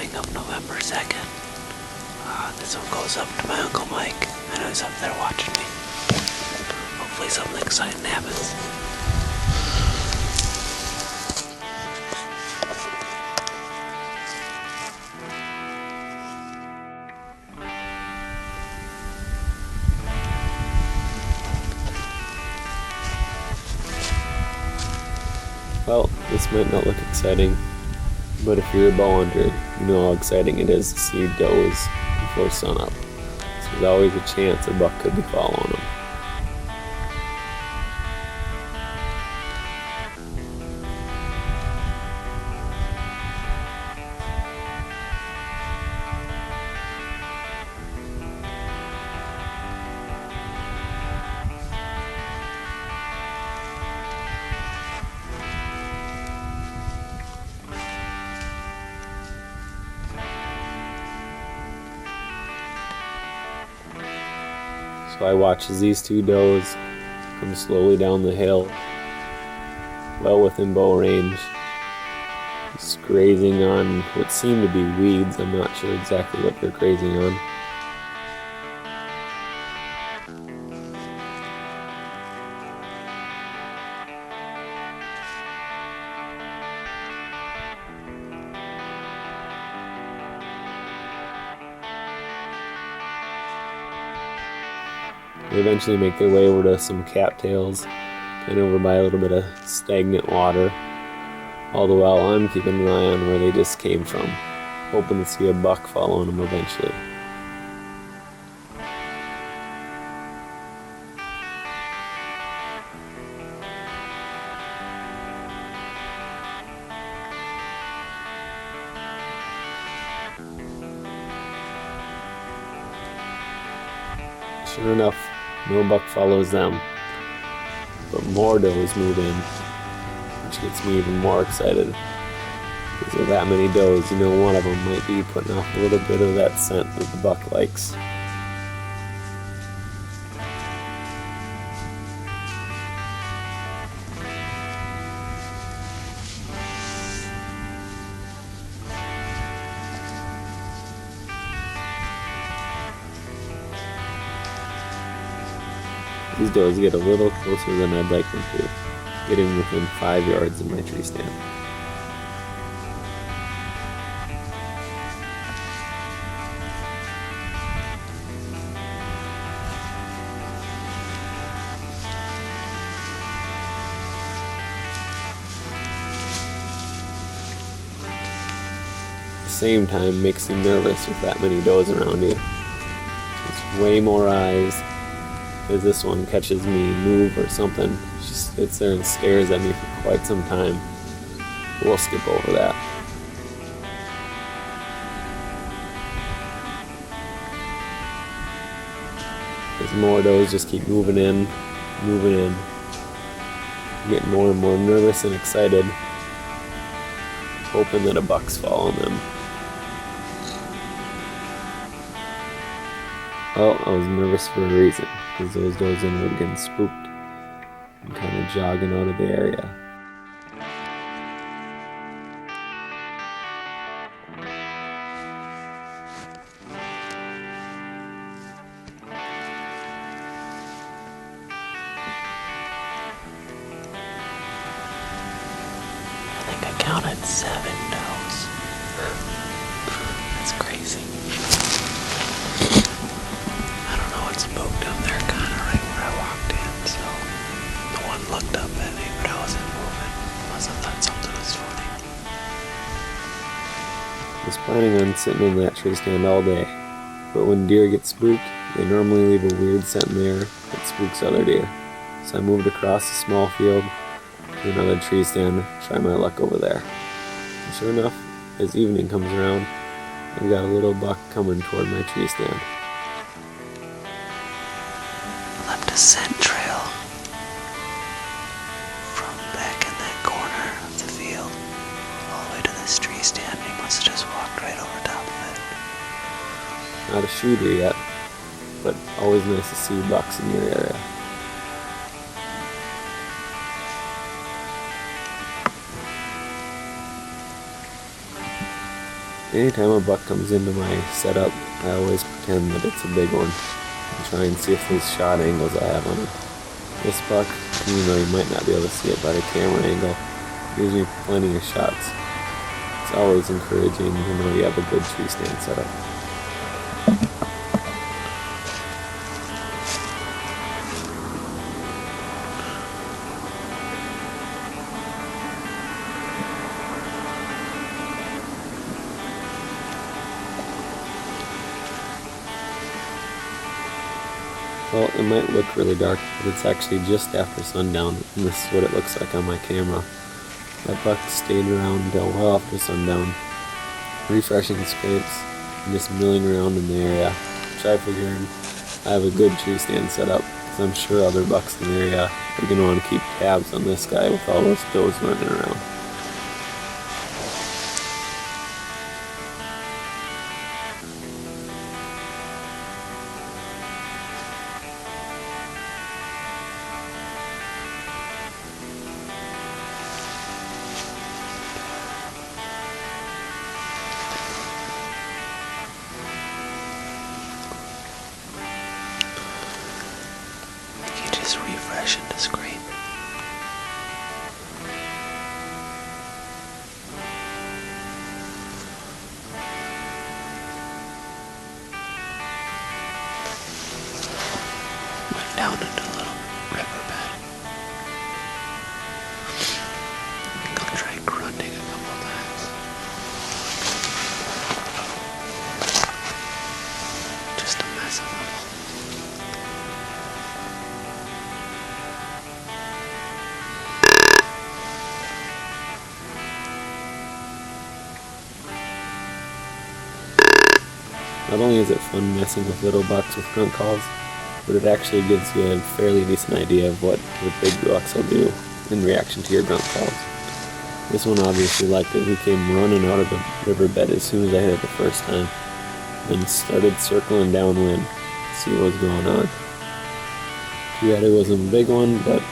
morning of November 2nd. This one goes up to my Uncle Mike. I know he's up there watching me. Hopefully something exciting happens. Well, this might not look exciting, but if you're a bow hunter, you know how exciting it is to see does before sunup. So there's always a chance a buck could be following them. So I watch as these two does come slowly down the hill, well within bow range, just grazing on what seem to be weeds. I'm not sure exactly what they're grazing on. They eventually make their way over to some cattails, and over by a little bit of stagnant water. All the while I'm keeping an eye on where they just came from, hoping to see a buck following them eventually. Sure enough, no buck follows them, but more does move in, which gets me even more excited. Because with that many does, you know one of them might be putting off a little bit of that scent that the buck likes. These does get a little closer than I'd like them to, getting within 5 yards of my tree stand. At the same time, makes you nervous with that many does around you. It's way more eyes. As this one catches me move or something, she sits there and stares at me for quite some time. We'll skip over that. As more does just keep moving in, I'm getting more and more nervous and excited, hoping that a buck's following them. Well, I was nervous for a reason, because those does ended up getting spooked and kind of jogging out of the area. I think I counted 7 does. That's crazy. Spooked up there kind of right where I walked in, so the one looked up at me, but I wasn't moving. Must have thought something was funny. I was planning on sitting in that tree stand all day, but when deer get spooked, they normally leave a weird scent in the air that spooks other deer. So I moved across a small field to another tree stand to try my luck over there. And sure enough, as evening comes around, I've got a little buck coming toward my tree stand. Left a scent trail from back in that corner of the field all the way to this tree stand. He must have just walked right over top of it. Not a shooter yet, but always nice to see bucks in your area. Anytime a buck comes into my setup, I always pretend that it's a big one and try and see if there's shot angles I have on it. This buck, even though you might not be able to see it by the camera angle, gives me plenty of shots. It's always encouraging to know you have a good tree stand setup. Well, it might look really dark, but it's actually just after sundown, and this is what it looks like on my camera. That buck stayed around until well after sundown, refreshing scrapes, and just milling around in the area, which I figured I have a good tree stand set up, because I'm sure other bucks in the area are going to want to keep tabs on this guy with all those does running around. You just refresh and scrape. Went down into a little riverbed. I think I'll try grunting a couple times. Just to mess them up. Not only is it fun messing with little bucks with grunt calls, but it actually gives you a fairly decent idea of what the big bucks will do in reaction to your grunt calls. This one obviously liked it. He came running out of the riverbed as soon as I hit it the first time, and started circling downwind to see what was going on. Too bad it wasn't a big one, but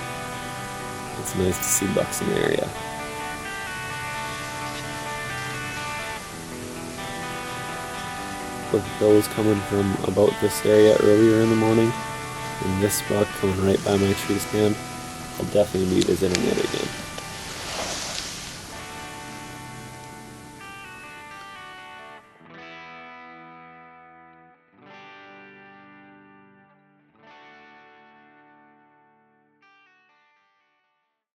it's nice to see bucks in the area. With those coming from about this area earlier in the morning, and this buck coming right by my tree stand, I'll definitely be visiting it again.